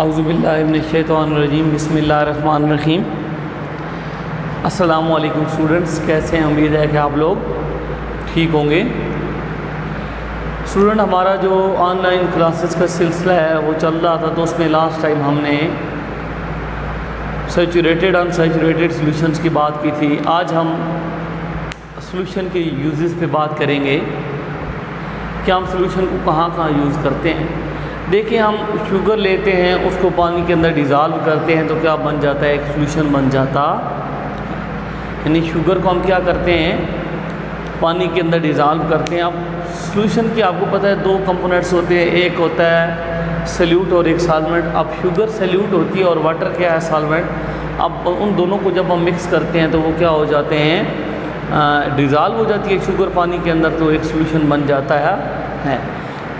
औज़ुबिल्लाहिमिनश्शैतानिर्रजीम बिस्मिल्लाहिर्रहमानिर्रहीम। अस्सलामु अलैकुम स्टूडेंट्स, कैसे हैं? उम्मीद है कि आप लोग ठीक होंगे। स्टूडेंट, हमारा जो ऑनलाइन क्लासेस का सिलसिला है वो चल रहा था, तो उसमें लास्ट टाइम हमने सैचुरेटेड अनसैचुरेटेड सॉल्यूशंस की बात की थी। आज हम सॉल्यूशन के यूजेस पे बात करेंगे कि हम सॉल्यूशन को कहाँ कहाँ यूज़ करते हैं। देखिए, हम शुगर लेते हैं, उसको पानी के अंदर डिज़ाल्व करते हैं तो क्या बन जाता है? एक सॉल्यूशन बन जाता। यानी शुगर को हम क्या करते हैं? पानी के अंदर डिज़ाल्व करते हैं। अब सॉल्यूशन की आपको पता है दो कंपोनेंट्स होते हैं, एक होता है सॉल्यूट और एक सॉल्वेंट। अब शुगर सॉल्यूट होती है और वाटर क्या है? सॉल्वेंट। अब उन दोनों को जब हम मिक्स करते हैं तो वो क्या हो जाते हैं? डिज़ाल्व हो जाती है शुगर पानी के अंदर, तो एक सॉल्यूशन बन जाता है।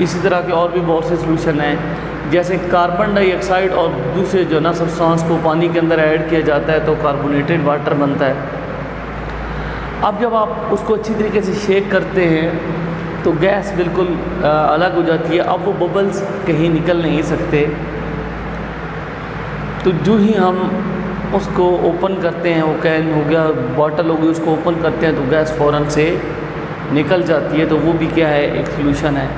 इसी तरह के और भी बहुत से सॉल्यूशन हैं, जैसे कार्बन डाइऑक्साइड और दूसरे जो ना सब्सटेंस को पानी के अंदर ऐड किया जाता है तो कार्बोनेटेड वाटर बनता है। अब जब आप उसको अच्छी तरीके से शेक करते हैं तो गैस बिल्कुल अलग हो जाती है। अब वो बबल्स कहीं निकल नहीं सकते। तो जो ही हम उसको ओपन करते हैं, वो कैन हो गया, बॉटल हो गई, उसको ओपन करते हैं तो गैस फ़ौरन से निकल जाती है। तो वो भी क्या है? एक सॉल्यूशन है।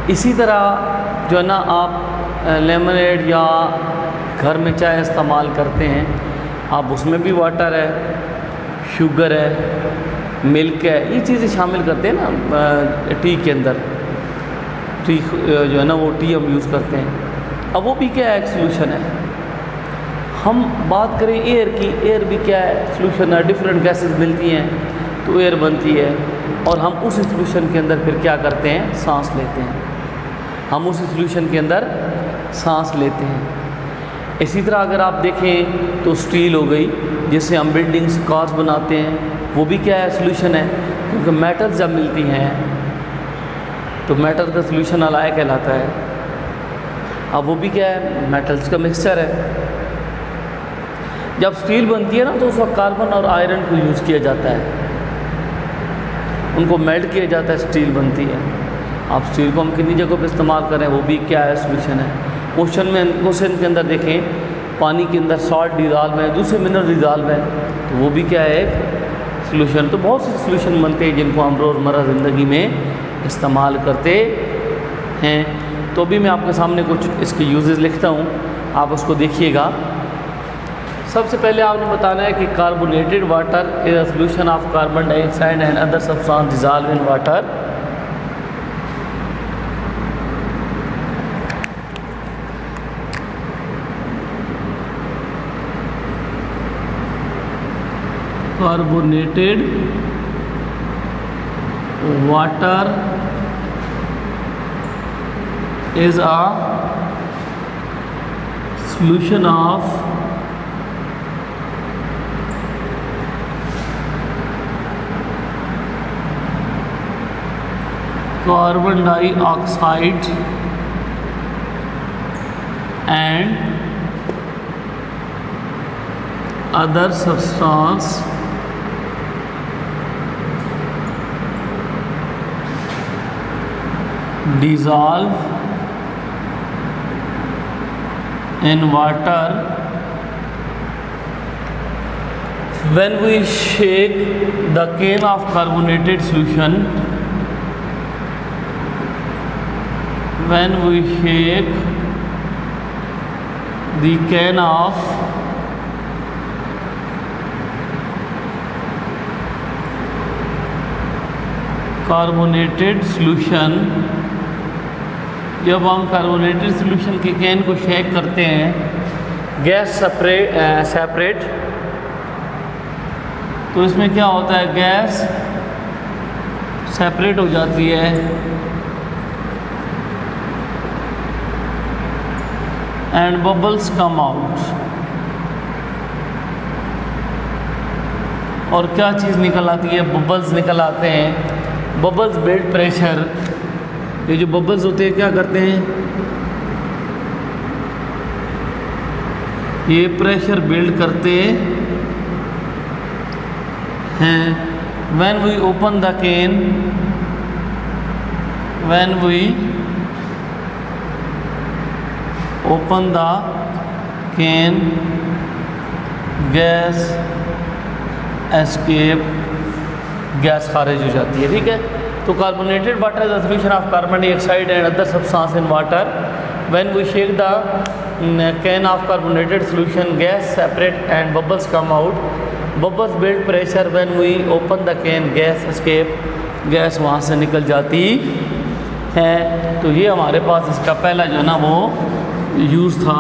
इसी तरह जो है ना, आप लेमनेड या घर में चाय इस्तेमाल करते हैं, आप उसमें भी वाटर है, शुगर है, मिल्क है, ये चीज़ें शामिल करते हैं ना टी के अंदर। टी जो है ना, वो टी हम यूज़ करते हैं। अब वो भी क्या है? एक सॉल्यूशन है। हम बात करें एयर की, एयर भी क्या है? सॉल्यूशन है। डिफरेंट गैसेस मिलती हैं तो एयर बनती है, और हम उस सॉल्यूशन के अंदर फिर क्या करते हैं? सांस लेते हैं। हम उस सॉल्यूशन के अंदर सांस लेते हैं। इसी तरह अगर आप देखें तो स्टील हो गई, जिससे हम बिल्डिंग्स, कार्स बनाते हैं, वो भी क्या है? सॉल्यूशन है। क्योंकि मेटल्स जब मिलती हैं तो मेटल का सॉल्यूशन अलाय कहलाता है। अब वो भी क्या है? मेटल्स का मिक्सचर है। जब स्टील बनती है ना तो उस वक्त कार्बन और आयरन को यूज़ किया जाता है, उनको मेल्ट किया जाता है, स्टील बनती है। आप स्टील को हम कितनी जगहों पे इस्तेमाल करें, वो भी क्या है? सॉल्यूशन है। ओशन के अंदर देखें, पानी के अंदर सॉल्ट डिज़ाल्व है, दूसरे मिनरल डिज़ाल्व है, तो वो भी क्या है? सॉल्यूशन। तो बहुत से सॉल्यूशन बनते हैं जिनको हम रोज़मर्रा ज़िंदगी में इस्तेमाल करते हैं। तो अभी मैं आपके सामने कुछ इसके यूजेस लिखता हूँ, आप उसको देखिएगा। सबसे पहले आपने बताना है कि carbonated water is a solution of carbon dioxide and other substance dissolve in water. Carbonated water is a solution of carbon dioxide and other substance dissolve in water when we shake the can of carbonated solution. When we shake the can of carbonated solution, जब हम carbonated solution के can को shake करते हैं, gas separate, तो इसमें क्या होता है? गैस सेपरेट हो जाती है एंड बबल्स कम आउट। और क्या चीज़ निकल आती है? बबल्स निकल आते हैं। Bubbles build pressure. ये जो बबल्स होते हैं क्या करते हैं? ये प्रेशर बिल्ड करते हैं। when we open the can, when we open the can, gas escape, gas खारिज हो जाती है। ठीक है, तो carbonated water is the solution of carbon dioxide and other substance in water. When we shake the can of carbonated solution, gas separate and bubbles come out. Bubbles build pressure. When we open the can, gas escape, gas वहाँ से निकल जाती है। तो ये हमारे पास इसका पहला जो है ना वो यूज़ था।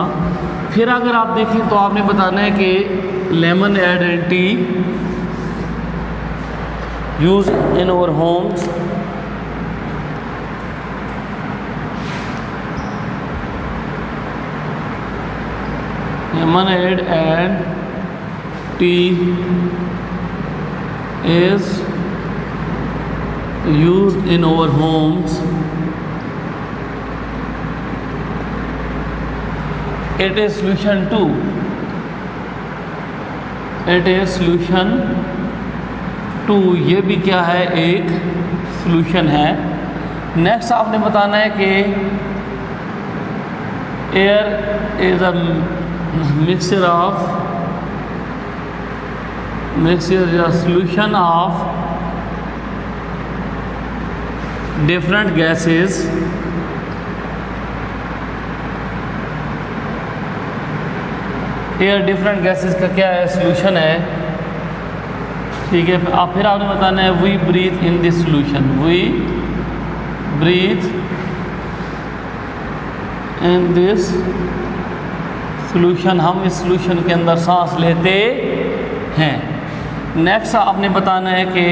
फिर अगर आप देखें तो आपने बताना है कि lemonade and tea use in our homes. Lemonade and tea is used in our homes. It is solution 2. It is solution 2। ये भी क्या है, एक solution है। नेक्स्ट आपने बताना है कि air is a mixture या solution of different gases। Air different gases का क्या है, सोल्यूशन है। ठीक है, फिर आपने बताना है we breathe in this solution. We breathe in this solution, हम इस सोल्यूशन के अंदर सांस लेते हैं। नेक्स्ट आपने बताना है कि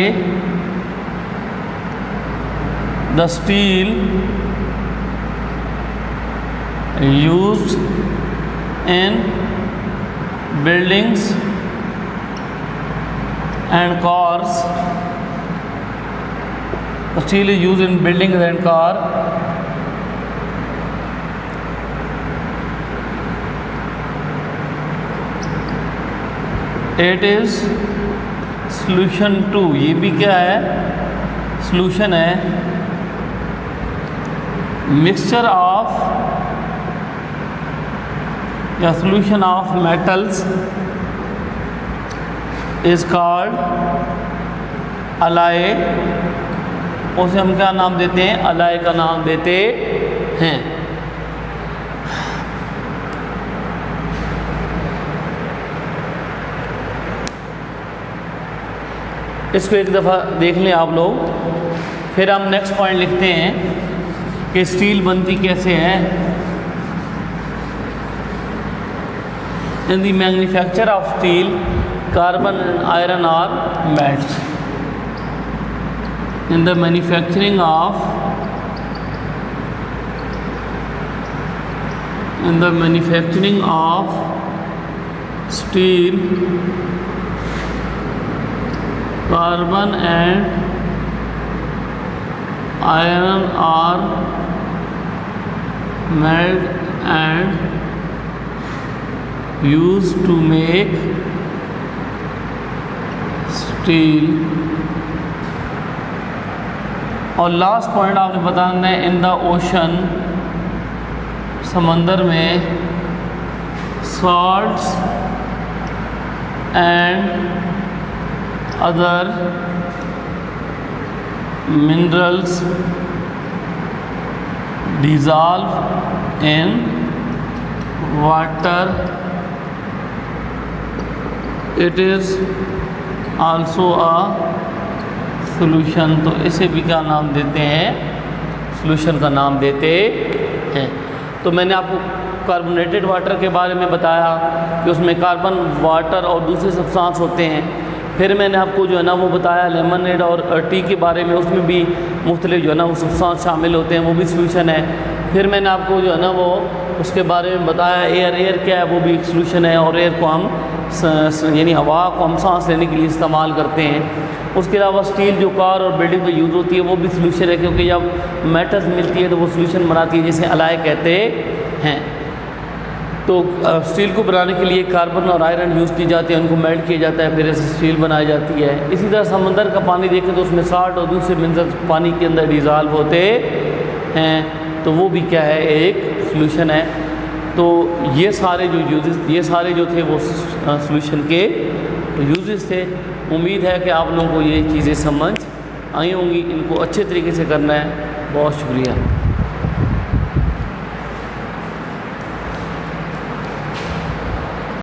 the steel used in buildings and cars, the steel is used in buildings and car। it is solution 2। ये भी क्या है, solution है। mixture of या solution of metals is called alloy। उसे हम क्या नाम देते हैं, alloy का नाम देते हैं। इसको एक दफ़ा देख लें आप लोग। फिर हम नेक्स्ट पॉइंट लिखते हैं कि स्टील बनती कैसे है। In the manufacture of steel, carbon and iron are melted। In the manufacturing of steel, carbon and iron are melted and used to make steel। और लास्ट पॉइंट आपने बताना है इन द ओशन, समंदर में salts and other minerals dissolve in water। It is also a solution। तो इसे भी क्या नाम देते हैं, सॉल्यूशन का नाम देते हैं। तो मैंने आपको कार्बोनेटेड वाटर के बारे में बताया कि उसमें कार्बन, वाटर और दूसरे सब्सटेंस होते हैं। फिर मैंने आपको जो है ना वो बताया लेमनेड और टी के बारे में, उसमें भी मुख्तलिफ जो है ना वो सब्सटेंस शामिल होते हैं, वो भी सॉल्यूशन है। फिर मैंने आपको जो है ना वो उसके बारे में बताया एयर क्या है, वो भी एक सॉल्यूशन है। और एयर को हम यानी हवा को हम सांस लेने के लिए इस्तेमाल करते हैं। उसके अलावा स्टील जो कार और बिल्डिंग में यूज़ होती है वो भी सॉल्यूशन है, क्योंकि जब मेटल्स मिलती है तो वो सॉल्यूशन बनाती है, जिसे अलाय कहते हैं। तो स्टील को बनाने के लिए कार्बन और आयरन यूज़ की जाती है, उनको मेल्ट किया जाता है, फिर ऐसे स्टील बनाई जाती है। इसी तरह समंदर का पानी देखें तो उसमें साल्ट और दूसरे मिनरल्स पानी के अंदर डिज़ॉल्व होते हैं, तो वो भी क्या है, एक सॉल्यूशन है। तो ये सारे जो थे वो सॉल्यूशन के यूजेस थे। उम्मीद है कि आप लोगों को ये चीज़ें समझ आई होंगी। इनको अच्छे तरीके से करना है। बहुत शुक्रिया।